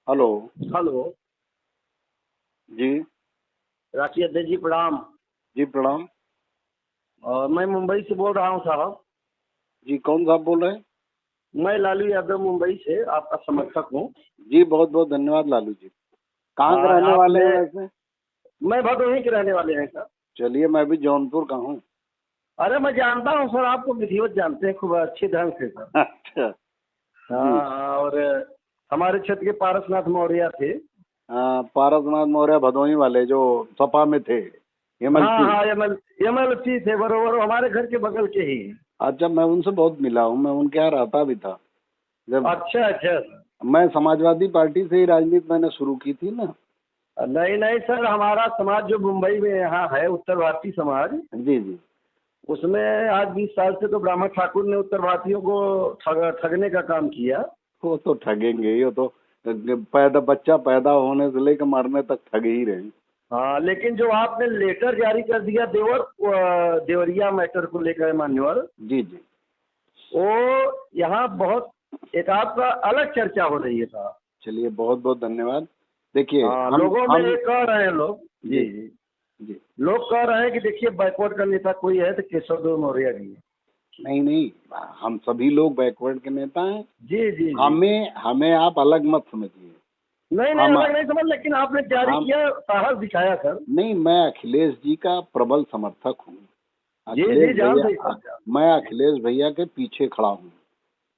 Hello. Hello. जी। राष्ट्रीय अध्यक्ष जी प्रणाम। जी प्रणाम। मैं मुंबई से बोल रहा हूँ साहब। जी कौन साहब बोल रहे हैं? मैं लालू यादव मुंबई से आपका समर्थक हूँ। जी बहुत बहुत धन्यवाद लालू जी। कहाँ के रहने वाले आपने हैं वैसे? मैं भदोही के रहने वाले हैं सर। चलिए मैं भी जौनपुर का हूँ। अरे मैं जानता हूँ सर, आपको विधिवत जानते हैं खूब अच्छे ढंग से सर। अच्छा। जी। हाँ, और हमारे क्षेत्र के पारसनाथ मौर्य थे। पारसनाथ मौर्य भदोही वाले जो सपा में थे, हाँ एमएलसी। हाँ, MLC थे, बरोबर, वो हमारे घर के बगल के ही। अच्छा, मैं उनसे बहुत मिला हूँ, मैं उनके यहाँ रहता भी था जब अच्छा अच्छा। मैं समाजवादी पार्टी से ही राजनीति मैंने शुरू की थी ना। नहीं नहीं सर, हमारा समाज जो मुंबई में यहाँ है, उत्तर भारतीय समाज, जी जी। उसमें आज 20 साल से तो ब्राह्मण ठाकुर ने उत्तर भारतीयों को ठगने का काम किया। वो तो ठगेंगे ही, वो तो बच्चा पैदा होने से लेकर मरने तक ठगे ही रहे। हाँ, लेकिन जो आपने लेटर जारी कर दिया देवरिया मैटर को लेकर मान्यवर, जी जी। वो यहाँ बहुत एक आपका अलग चर्चा हो रही है साहब। चलिए बहुत बहुत धन्यवाद। देखिए हाँ, हम लोगों में हम ये कह रहे हैं लोग। जी जी जी। जी। लोग कह रहे हैं कि देखिए, बैकवर्ड का नेता कोई है तो केशव देव मौर्य जी है। नहीं नहीं, हम सभी लोग बैकवर्ड के नेता हैं। जी जी जी। हमें हमें आप अलग मत समझिए। नहीं नहीं, हम अलग नहीं समझ, लेकिन आपने जारी हम किया, साहस दिखाया सर। नहीं, मैं अखिलेश जी का प्रबल समर्थक हूँ। जी जी, अखिलेश जान भैया, से सर, जान। मैं अखिलेश भैया के पीछे खड़ा हूँ।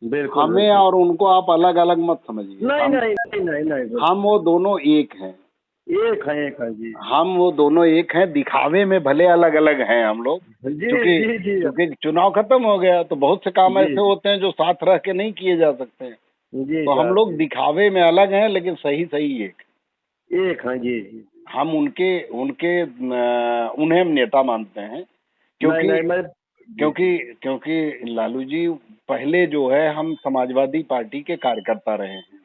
बिल्कुल हमें बिल्कुल। और उनको आप अलग अलग मत समझिए। नहीं हम नहीं नहीं नहीं नहीं, हम बिल्कुल। वो दोनों एक हैं। एक है जी। हम वो दोनों एक हैं, दिखावे में भले अलग अलग हैं हम लोग। जी क्योंकि जी जी। क्योंकि चुनाव खत्म हो गया तो बहुत से काम जी ऐसे होते हैं जो साथ रह के नहीं किए जा सकते हैं। जी तो हम सर लोग जी। दिखावे में अलग हैं लेकिन सही सही एक। एक है जी जी। हम उनके उनके उन्हें हम नेता मानते हैं। नहीं क्योंकि नहीं, मैं। जी क्योंकि जी। क्योंकि लालू जी, पहले जो है हम समाजवादी पार्टी के कार्यकर्ता रहे हैं।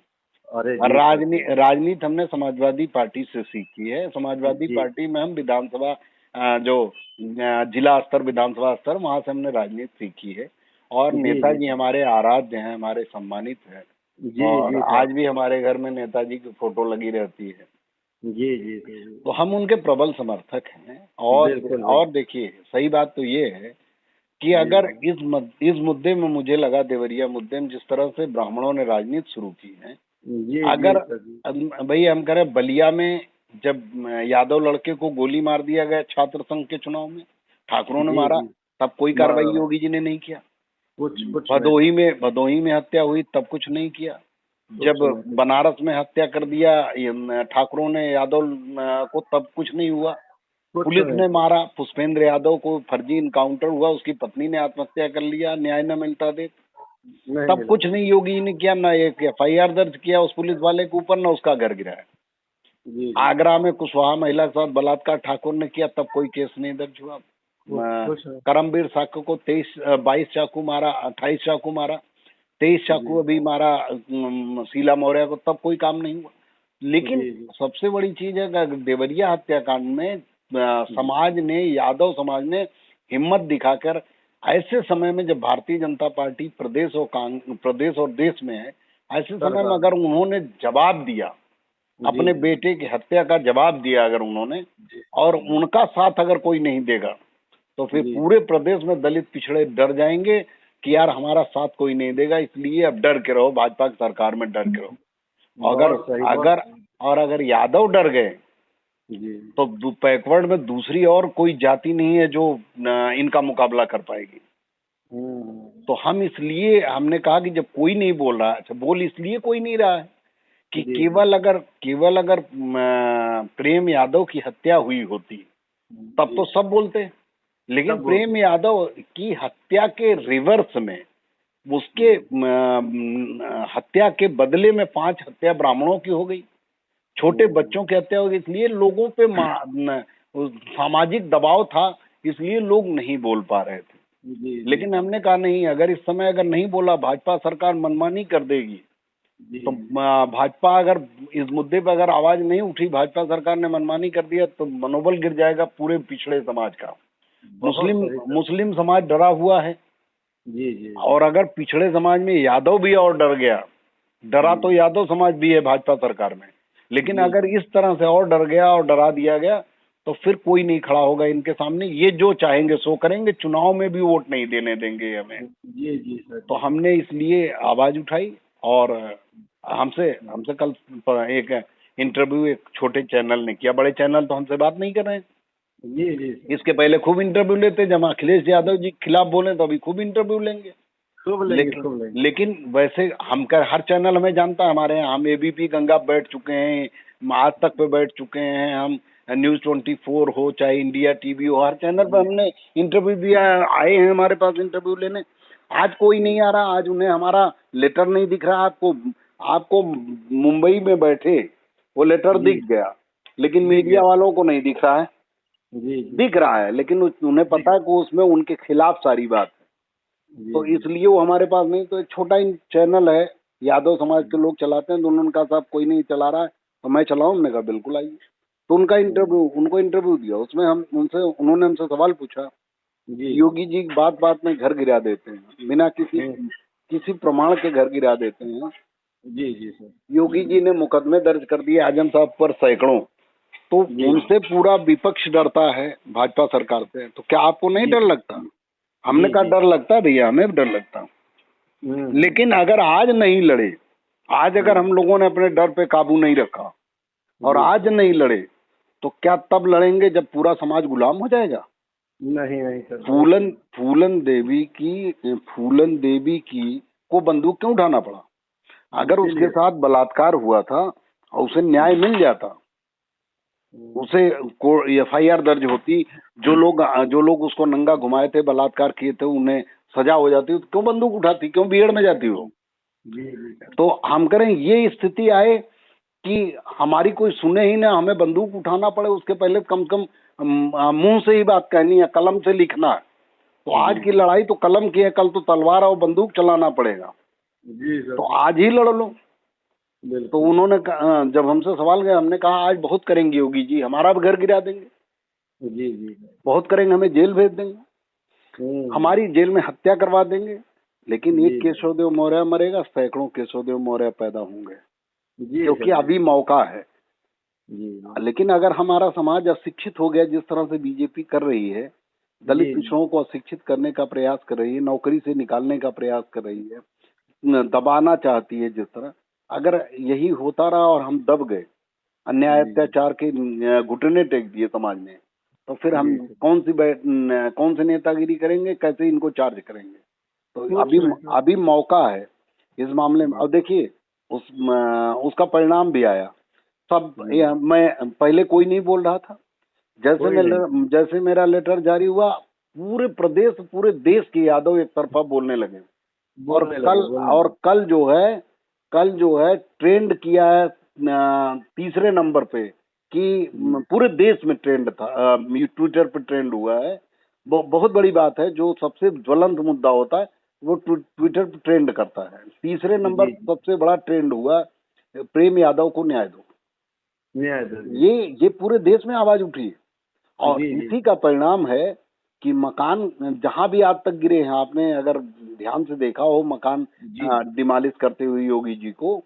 अरे और जी सर जी। राजनीति हमने समाजवादी पार्टी से सीखी है। समाजवादी जी पार्टी में हम विधानसभा, जो जिला स्तर, विधानसभा स्तर, वहां से हमने राजनीति सीखी है। और जी जी नेताजी हमारे आराध्य हैं, हमारे सम्मानित हैं। जी और जी सर। आज भी हमारे घर में नेताजी की फोटो लगी रहती है। जी जी जी जी। तो हम उनके प्रबल समर्थक हैं। और बिल्कुल बिल्कुल। देखिए, सही बात तो ये है कि जी अगर जी इस मुद्दे में, मुझे लगा देवरिया मुद्दे में जिस तरह से ब्राह्मणों ने राजनीति शुरू की है, जी जी अगर सर जी। भाई हम करें बलिया में, जब यादव लड़के को गोली मार दिया गया छात्र संघ के चुनाव में, ठाकुरों ने जी मारा, जी। तब कोई कार्रवाई मारा। योगी जी ने नहीं किया। कुछ नहीं सर। भदोही में हत्या हुई तब कुछ नहीं किया। जब कुछ नहीं। बनारस में हत्या कर दिया ठाकुरों ने यादव को, तब कुछ नहीं हुआ। कुछ पुलिस नहीं ने सर। मारा, पुष्पेंद्र यादव को फर्जी इनकाउंटर हुआ, उसकी पत्नी ने आत्महत्या कर लिया, न्याय न मिलता दे, नहीं तब मिला। कुछ नहीं योगी जी ने किया। ना एक FIR दर्ज किया उस पुलिस वाले के ऊपर, ना उसका घर गिराया। जी जी। आगरा में कुशवाहा महिला के साथ बलात्कार ठाकुर ने किया, तब कोई केस नहीं दर्ज हुआ। कुछ नहीं। करमवीर साक्य को 22 चाकू मारा, 28 चाकू मारा, 23 चाकू जी अभी मारा शीला मौर्य को, तब कोई काम नहीं हुआ। लेकिन जी जी सबसे बड़ी चीज है कि देवरिया हत्याकांड में जी। समाज ने, यादव समाज ने हिम्मत दिखाकर, ऐसे समय में जब भारतीय जनता पार्टी प्रदेश और देश में है, ऐसे समय में सरकार। अगर उन्होंने जवाब दिया, जी अपने जी बेटे की हत्या का जवाब दिया अगर उन्होंने, जी और जी उनका साथ अगर कोई नहीं देगा, तो फिर जी। पूरे प्रदेश में दलित पिछड़े डर जाएंगे कि यार हमारा साथ कोई नहीं देगा, इसलिए अब डर के रहो, भाजपा की सरकार में डर के रहो। अगर बहुत सही, बहुत अगर सही। और अगर यादव डर गए जी। तो बैकवर्ड में दूसरी और कोई जाति नहीं है जो इनका मुकाबला कर पाएगी। हम्म। तो हम इसलिए हमने कहा कि जब कोई नहीं बोल रहा है, अच्छा बोल इसलिए कोई नहीं रहा है कि जी जी। केवल अगर प्रेम यादव की हत्या हुई होती तब जी। तो सब बोलते। लेकिन सब प्रेम बोलते। यादव की हत्या के रिवर्स में, उसके जी हत्या के बदले में 5 हत्या ब्राह्मणों की हो गई, छोटे हम्म। बच्चों की हत्या हो गई। इसलिए लोगों पे सामाजिक दबाव था, इसलिए लोग नहीं बोल पा रहे थे। जी जी लेकिन जी हमने कहा नहीं, अगर इस समय अगर नहीं बोला, भाजपा सरकार मनमानी कर देगी। जी तो जी। भाजपा अगर इस मुद्दे पर अगर आवाज नहीं उठी, भाजपा सरकार ने मनमानी कर दिया, तो मनोबल गिर जाएगा पूरे पिछड़े समाज का। बहुत मुस्लिम सही सर। मुस्लिम समाज डरा हुआ है। जी जी जी। और अगर पिछड़े समाज में यादव भी और डर गया, डरा तो यादव समाज भी है भाजपा सरकार में, लेकिन अगर इस तरह से और डर गया और डरा दिया गया तो फिर कोई नहीं खड़ा होगा इनके सामने। ये जो चाहेंगे सो करेंगे, चुनाव में भी वोट नहीं देने देंगे हमें। जी जी सर। तो हमने इसलिए आवाज उठाई और हमसे हमसे कल एक इंटरव्यू एक छोटे चैनल ने किया, बड़े चैनल तो हमसे बात नहीं कर रहे हैं। जी जी सर। इसके पहले खूब इंटरव्यू लेते, जब अखिलेश यादव जी के खिलाफ बोले तो अभी खूब इंटरव्यू लेंगे। खूब लेंगे, खूब लेंगे। लेकिन वैसे हम कर हर चैनल हमें जानता है, हमारे यहाँ हम एबीपी गंगा पे बैठ चुके हैं, आज तक पे बैठ चुके हैं, हम न्यूज 24 हो चाहे इंडिया टीवी हो, हर चैनल पे हमने इंटरव्यू दिया है, आए हैं हमारे पास इंटरव्यू लेने। आज कोई नहीं आ रहा, आज उन्हें हमारा लेटर नहीं दिख रहा। आपको मुंबई में बैठे वो लेटर दिख गया, लेकिन मीडिया वालों को नहीं दिख रहा है। जी दिख रहा है लेकिन उन्हें पता है कि उसमें उनके खिलाफ सारी बात है, तो इसलिए वो हमारे पास नहीं। तो एक छोटा ही चैनल है, यादव समाज के लोग चलाते हैं, तो उन्होंने कहा साहब कोई नहीं चला रहा है तो मैं चलाऊं। हमने कहा बिल्कुल आइए। तो उनको इंटरव्यू दिया, उसमें उन्होंने हमसे सवाल पूछा, योगी जी बात बात में घर गिरा देते हैं, बिना किसी प्रमाण के घर गिरा देते हैं। जी जी सर। योगी जी ने मुकदमे दर्ज कर दिए आजम साहब पर सैकड़ों, तो उनसे पूरा विपक्ष डरता है भाजपा सरकार से। तो क्या आपको नहीं डर लगता? हमने कहा डर लगता है भैया, हमें भी डर लगता, लेकिन अगर आज नहीं लड़े, आज अगर हम लोगों ने अपने डर पे काबू नहीं रखा और आज नहीं लड़े, तो क्या तब लड़ेंगे जब पूरा समाज गुलाम हो जाएगा? नहीं नहीं सर। फूलन देवी की को बंदूक क्यों उठाना पड़ा? अगर उसके साथ बलात्कार हुआ था और उसे न्याय मिल जाता, उसे एफआईआर दर्ज होती, जो लोग उसको नंगा घुमाए थे, बलात्कार किए थे, उन्हें सजा हो जाती, तो क्यों बंदूक उठाती, क्यों भीड़ में जाती हो? तो हम करें ये स्थिति आए कि हमारी कोई सुने ही ना, हमें बंदूक उठाना पड़े, उसके पहले कम से कम मुंह से ही बात कहनी है, कलम से लिखना है। तो आज की लड़ाई तो कलम की है, कल तो तलवार और बंदूक चलाना पड़ेगा। जी सर। तो आज ही लड़ लो। तो उन्होंने जब हमसे सवाल गया, हमने कहा आज बहुत करेंगे योगी जी, हमारा भी घर गिरा देंगे। जी जी बहुत करेंगे, हमें जेल भेज देंगे, हमारी जेल में हत्या करवा देंगे, लेकिन एक केशवदेव मौर्य मरेगा, सैकड़ों केशवदेव मौर्य पैदा होंगे, क्योंकि अभी मौका है। लेकिन अगर हमारा समाज अशिक्षित हो गया, जिस तरह से बीजेपी कर रही है, दलित पिछड़ों को अशिक्षित करने का प्रयास कर रही है, नौकरी से निकालने का प्रयास कर रही है, दबाना चाहती है, जिस तरह अगर यही होता रहा और हम दब गए, अन्याय अत्याचार के घुटने टेक दिए समाज ने, तो फिर हम कौन सी नेतागिरी करेंगे, कैसे इनको चार्ज करेंगे? तो अभी मौका है इस मामले में। अब देखिए उसका परिणाम भी आया। मैं पहले कोई नहीं बोल रहा था, जैसे मेरा लेटर जारी हुआ, पूरे देश के यादव एक तरफा बोलने लगे। और कल जो है ट्रेंड किया है तीसरे नंबर पे, कि पूरे देश में ट्रेंड था, ट्विटर पे ट्रेंड हुआ है। बहुत बड़ी बात है, जो सबसे ज्वलंत मुद्दा होता है वो ट्विटर पे ट्रेंड करता है। तीसरे नंबर सबसे बड़ा ट्रेंड हुआ, प्रेम यादव को न्याय दो। ये पूरे देश में आवाज उठी है, और इसी का परिणाम है कि मकान जहां भी आज तक गिरे हैं, आपने अगर ध्यान से देखा हो मकान डिमोलिश करते हुए योगी जी को,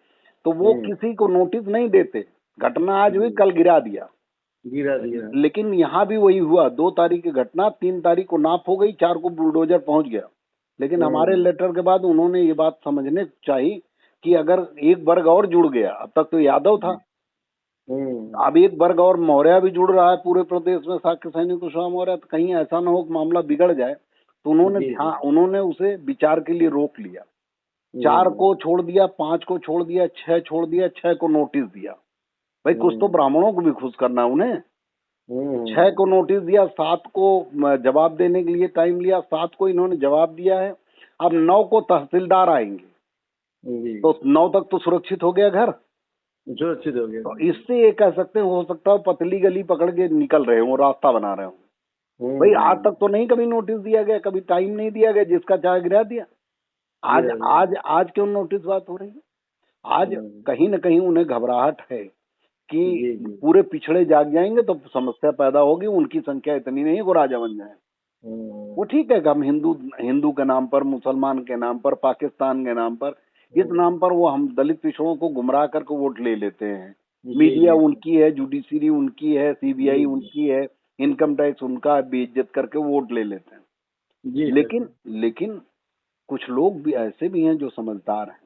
तो वो किसी को नोटिस नहीं देते। घटना आज हुई, कल गिरा दिया। लेकिन यहाँ भी वही हुआ, 2 तारीख की घटना, 3 तारीख को नाप हो गई, 4 को बुलडोजर पहुंच गया। लेकिन हमारे लेटर के बाद उन्होंने ये बात समझने चाहिए कि अगर एक वर्ग और जुड़ गया, अब तक तो यादव था, अब एक वर्ग और मौर्य भी जुड़ रहा है पूरे प्रदेश में, साक्य सैनिक कुशवाहा मौर्य, तो कहीं ऐसा ना हो कि मामला बिगड़ जाए। तो उन्होंने उसे विचार के लिए रोक लिया। 4 को छोड़ दिया, 5 को छोड़ दिया, 6 छोड़ दिया, 6 को नोटिस दिया। भाई कुछ तो ब्राह्मणों को भी खुश करना है उन्हें। 6 को नोटिस दिया, 7 को जवाब देने के लिए टाइम लिया, 7 को इन्होंने जवाब दिया है। अब 9 को तहसीलदार आएंगे, तो 9 तक तो सुरक्षित हो गया घर, सुरक्षित हो गया। तो इससे ये कह सकते हैं, हो सकता है पतली गली पकड़ के निकल रहे हो, रास्ता बना रहे हो। भाई आज तक तो नहीं कभी नोटिस दिया गया, कभी टाइम नहीं दिया गया, जिसका चाहे गिरा दिया। आज क्यों नोटिस बात हो रही है? आज कहीं न कहीं उन्हें घबराहट है कि पूरे पिछड़े जाग जाएंगे तो समस्या पैदा होगी, उनकी संख्या इतनी नहीं वो राजा बन जाए। वो ठीक है कि हम हिंदू के नाम पर, मुसलमान के नाम पर, पाकिस्तान के नाम पर इस नाम पर वो हम दलित पिछड़ों को गुमराह करके वोट ले लेते हैं। जी मीडिया जी उनकी है, जुडिशरी उनकी है, सीबीआई जी उनकी है, इनकम टैक्स उनका है, बेइज्जत करके वोट ले लेते हैं। जी लेकिन सर लेकिन कुछ लोग भी ऐसे भी हैं जो समझदार हैं,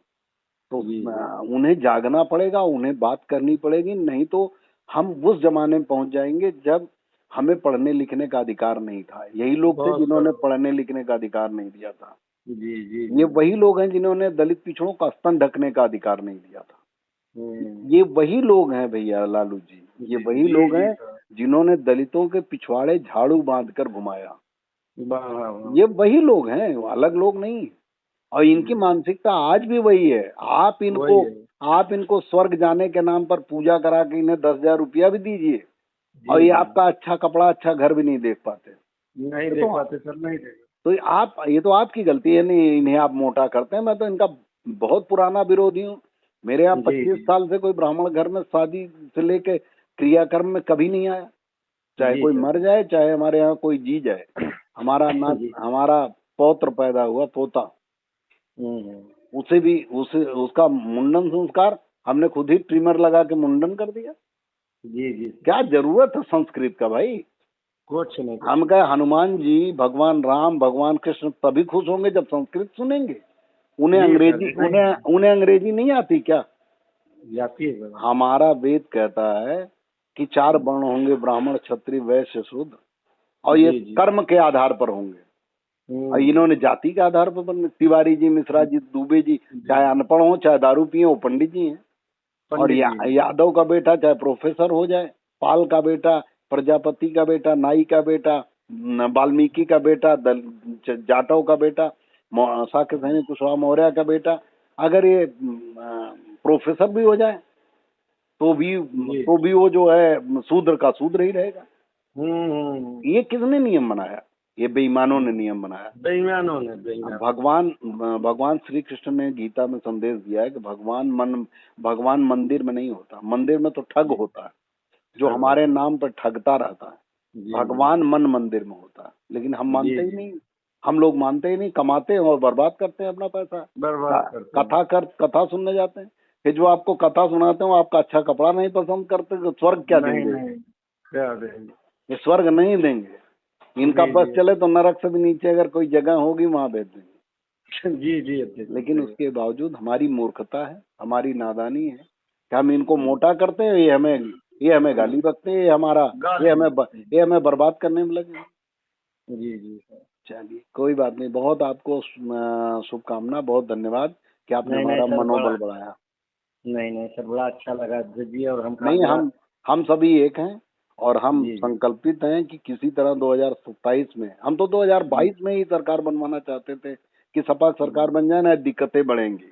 तो जी जी उन्हें जागना पड़ेगा, उन्हें बात करनी पड़ेगी, नहीं तो हम उस जमाने में पहुंच जाएंगे जब हमें पढ़ने लिखने का अधिकार नहीं था। यही लोग थे बहुत जिन्होंने सर पढ़ने लिखने का अधिकार नहीं दिया था। जी जी ये जी वही लोग हैं जिन्होंने दलित पिछड़ों का स्तन ढकने का अधिकार नहीं दिया था। हम्म, ये वही लोग हैं भैया लालू जी, ये जी वही जी लोग जी हैं सर जिन्होंने दलितों के पिछवाड़े झाड़ू बांध कर घुमाया। वाह वाह वाह ये वही लोग हैं, वो अलग लोग नहीं। और इनकी जी, मानसिकता आज भी वही है। वही है आप इनको स्वर्ग जाने के नाम पर पूजा करा के इन्हें 10,000 रुपया भी दीजिए और जी ये जी आपका अच्छा कपड़ा अच्छा घर भी नहीं देख पाते। नहीं ये देख तो पाते सर नहीं देख ये तो आपकी गलती है, नहीं इन्हें आप मोटा करते हैं। मैं तो इनका बहुत पुराना विरोधी हूँ। मेरे यहाँ जी 25 जी साल से कोई ब्राह्मण घर में शादी से लेके क्रियाक्रम में कभी नहीं आया। चाहे जी कोई सर मर जाए, चाहे हमारे यहाँ कोई जी जाए, जी हमारा पौत्र पैदा हुआ, पोता, हम्म, उसे भी उसका मुंडन संस्कार हमने खुद ही ट्रिमर लगा के मुंडन कर दिया। जी जी क्या जरूरत है संस्कृत का भाई? कुछ हम कहे हनुमान जी, भगवान राम, भगवान कृष्ण तभी खुश होंगे जब संस्कृत सुनेंगे। जी सर नहीं उन्हें अंग्रेजी नहीं आती क्या? जाती है सर हमारा वेद कहता है कि 4 वर्ण होंगे, ब्राह्मण क्षत्रिय वैश्य शूद्र, और ये जी जी कर्म के आधार पर होंगे। और इन्होंने जाति के आधार पर बन, तिवारी जी, मिश्रा जी, दुबे जी, जी चाहे अनपढ़ हो, चाहे दारू पिए, वो पंडित जी हैं। और पंडित जी हैं यादव का बेटा चाहे प्रोफेसर हो जाए, पाल का बेटा, प्रजापति का बेटा, नाई का बेटा, वाल्मीकि का बेटा, जाटव का बेटा, साक्य सैनी कुशवाहा मौर्य का बेटा, अगर ये प्रोफेसर भी हो जाए जी तो भी वो जो है शूद्र का शूद्र ही रहेगा। हम्म, ये किसने नियम बनाया? ये बेईमानों ने नियम बनाया। बेईमानों ने बेईमान भगवान श्री कृष्ण ने गीता में संदेश दिया है कि भगवान मंदिर में नहीं होता, मंदिर में तो ठग जी होता है जो ठग हमारे होता है नाम पर ठगता रहता है। जी जी भगवान मन मंदिर में होता है, लेकिन हम जी मानते ही जी नहीं। हम लोग मानते ही नहीं, कमाते हैं और बर्बाद करते हैं अपना पैसा। बर्बाद करते हैं कथा सुनने जाते हैं, फिर जो आपको कथा सुनाते हो आपका अच्छा कपड़ा नहीं पसंद करते, तो स्वर्ग क्या नहीं देंगे? नहीं क्या देंगे ये स्वर्ग नहीं देंगे। इनका जी बस जी चले तो नरक से भी नीचे अगर कोई जगह होगी वहां भेज देंगे। जी जी अध्यक्ष जी लेकिन सही उसके बावजूद हमारी मूर्खता है, हमारी नादानी है कि हम इनको है। मोटा करते हैं, ये हमें गाली बकते हैं, गाली ये हमें बर्बाद करने में लगे हैं। जी जी सर चलिए कोई बात नहीं, बहुत आपको शुभकामना, बहुत धन्यवाद कि आपने नहीं नहीं हमारा सर बड़ा मनोबल बढ़ाया। नहीं नहीं सर बड़ा अच्छा लगा अध्यक्ष जी और हम नहीं, काफी बार हम सभी एक हैं और हम जी जी संकल्पित हैं कि किसी तरह 2027 में, हम तो जी 2022 में ही सरकार बनवाना चाहते थे कि सपा सरकार बन जाए ना, दिक्कतें बढ़ेंगी।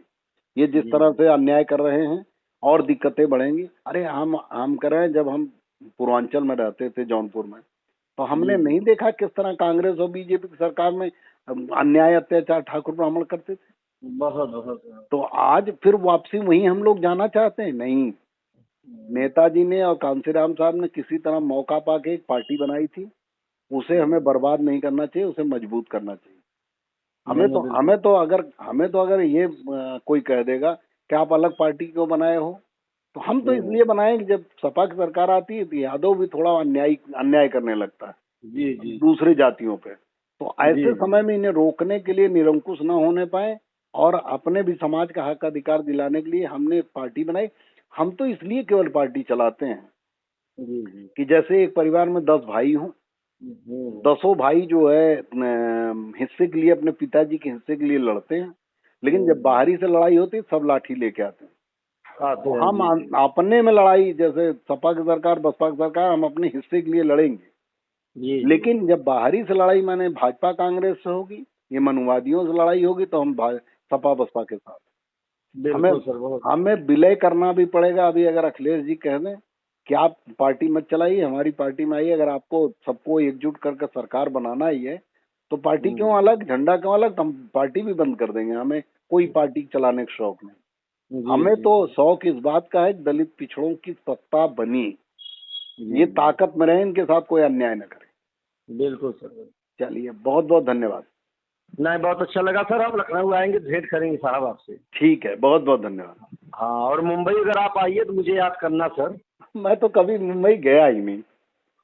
ये जिस जी तरह जी से अन्याय कर रहे हैं और दिक्कतें बढ़ेंगी। अरे हम कर रहे हैं, जब हम पूर्वांचल में रहते थे जौनपुर में, तो जी हमने जी नहीं देखा किस तरह कांग्रेस और बीजेपी की सरकार में अन्याय अत्याचार ठाकुर ब्राह्मण करते थे। बहुत बहुत बहुत। तो आज फिर वापसी वहीं हम लोग जाना चाहते हैं? नहीं। नेताजी ने और कांशीराम साहब ने किसी तरह मौका पाके एक पार्टी बनाई थी, उसे हमें बर्बाद नहीं करना चाहिए, उसे मजबूत करना चाहिए। नहीं नहीं बिल्कुल हमें तो अगर ये कोई कह देगा कि आप अलग पार्टी क्यों बनाए हो, तो हम तो इसलिए बनाए कि जब सपा की सरकार आती है तो यादव भी थोड़ा अन्याय करने लगता है जी जी दूसरी जातियों पे। तो जी ऐसे जी समय में इन्हें रोकने के लिए, निरंकुश न होने पाए और अपने भी समाज का हक अधिकार दिलाने के लिए हमने पार्टी बनाई। हम तो इसलिए केवल पार्टी चलाते हैं जी जी कि जैसे एक परिवार में 10 भाई हों, हम्म, 10 भाई जो है हिस्से के लिए, अपने पिताजी के हिस्से के लिए लड़ते हैं, लेकिन जब हम्म, बाहरी से लड़ाई होती है सब लाठी लेके आते हैं। आते तो हैं हम जी जी अपने में लड़ाई, जैसे सपा की सरकार, बसपा की सरकार, हम अपने हिस्से के लिए लड़ेंगे। जी जी लेकिन जब बाहरी से लड़ाई माने भाजपा कांग्रेस से होगी, ये मनुवादियों से लड़ाई होगी, तो हम सपा बसपा के साथ। हमें बिल्कुल सर बहुत हमें विलय करना भी पड़ेगा। अभी अगर अखिलेश जी कह दें कि आप पार्टी मत चलाइए, हमारी पार्टी में आइए, अगर आपको सबको एकजुट करके सरकार बनाना ही है तो पार्टी क्यों हम्म, अलग, झंडा क्यों अलग, हम पार्टी भी बंद कर देंगे। हमें कोई पार्टी चलाने का शौक नहीं। जी हमें जी तो शौक इस बात का है दलित पिछड़ों की सत्ता बनी, जी ये जी ताकत में रहे, इनके साथ कोई अन्याय न करे। बिल्कुल सर चलिए बहुत बहुत धन्यवाद। नहीं, बहुत अच्छा लगा सर। हम लखनऊ आएंगे, भेंट करेंगे साहब आपसे। ठीक है, बहुत बहुत धन्यवाद। हाँ, और मुंबई अगर आप आइए तो मुझे याद करना सर। मैं तो कभी मुंबई गया ही नहीं।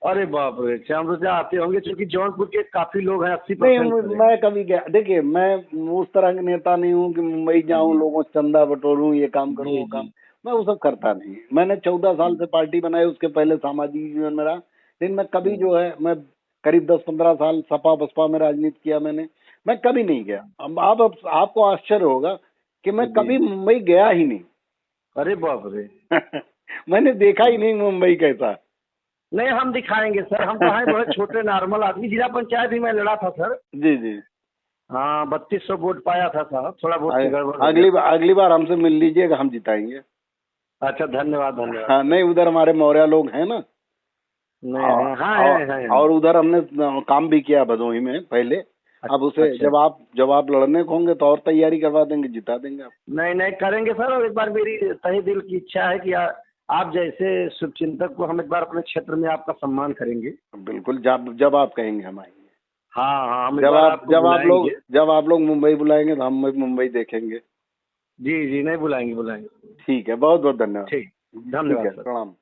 अरे बाप रे, श्याम रोजा आते होंगे, क्योंकि जौनपुर के काफी लोग हैं, 80% नहीं, सर। मैं कभी गया, देखिए मैं उस तरह का नेता नहीं हूँ कि मुंबई जाऊं, जी लोगों से चंदा बटोरूं, ये काम करूं, जी वो काम। जी मैं वो सब करता नहीं। मैंने 14 साल जी। से पार्टी बनाई, उसके पहले सामाजिक जीवन में रहा। लेकिन मैं कभी हम्म, जो है, मैं करीब 10-15 साल सपा बसपा में राजनीति किया मैंने। मैं कभी नहीं गया। अब आपको आश्चर्य होगा कि मैं जी। कभी मुंबई गया ही नहीं। अरे बाप रे। मैंने देखा ही नहीं मुंबई कैसा। नहीं, हम दिखाएंगे सर। हम तो हैं बहुत छोटे नॉर्मल आदमी। जिला पंचायत भी मैं लड़ा था सर। जी जी। हाँ, 3200 वोट पाया था साहब। थोड़ा वोट से गड़बड़ हो गया। अगली बार हमसे मिल लीजिएगा, हम जिताएंगे। अच्छा, धन्यवाद धन्यवाद हाँ, सर। नहीं, उधर हमारे मौर्य लोग हैं ना। नहीं, और हाँ हाँ, और, है। और उधर हमने काम भी किया भदोही में पहले। अब उसे अच्छा। जब आप लड़ने को होंगे तो और तैयारी करवा देंगे, जिता देंगे आप। नहीं नहीं, करेंगे सर। और एक बार मेरी तहे दिल की इच्छा है कि आप जैसे शुभचिंतक को हम एक बार अपने क्षेत्र में आपका सम्मान करेंगे। बिल्कुल, जब जब आप कहेंगे हम आएंगे। हाँ हाँ, हम एक बार आपको बुलाएंगे। जब आप लोग मुंबई बुलाएंगे तो हम मुंबई देखेंगे। जी जी, नहीं बुलाएंगे बुलाएंगे। ठीक है, बहुत बहुत धन्यवाद। ठीक, ठीक धन्यवाद है, सर। प्रणाम।